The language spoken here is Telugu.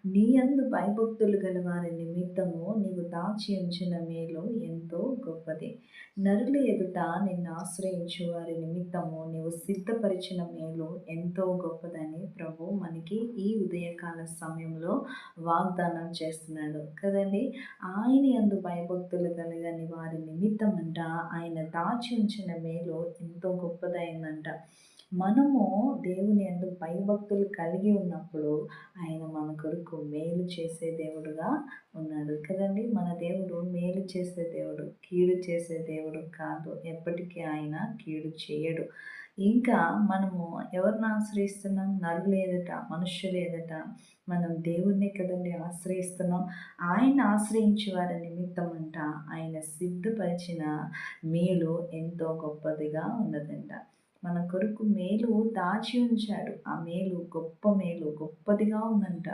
నీ యందు భయభక్తులు గల వారి నిమిత్తము నీవు దాచి ఉంచిన మేలు ఎంతో గొప్పది. నరుల ఎదుట నిన్ను ఆశ్రయించు వారి నిమిత్తము నీవు సిద్ధపరిచిన మేలు ఎంతో గొప్పదని ప్రభు మనకి ఈ ఉదయకాల సమయంలో వాగ్దానం చేస్తున్నాడు కదండి. ఆయన యందు భయభక్తులు కలగని వారి నిమిత్తమంట ఆయన దాచి ఉంచిన మేలు ఎంతో గొప్పదైందంట. మనము దేవుని యందు భయభక్తులు కలిగి ఉన్నప్పుడు ఆయన మన కొరకు మేలు చేసే దేవుడుగా ఉన్నాడు కదండి. మన దేవుడు మేలు చేసే దేవుడు, కీడు చేసే దేవుడు కాదు. ఎప్పటికీ ఆయన కీడు చేయడు. ఇంకా మనము ఎవరిని ఆశ్రయిస్తున్నాం? నరులు ఎదుట, మనుష్యులు ఎదుట మనం దేవుణ్ణి కదండి ఆశ్రయిస్తున్నాం. ఆయన ఆశ్రయించే వారి నిమిత్తం అంట ఆయన సిద్ధపరిచిన మేలు ఎంతో గొప్పదిగా ఉన్నదంట. మన కొరకు మేలు దాచి ఉంచాడు. ఆ మేలు గొప్ప మేలు, గొప్పదిగా ఉందంట.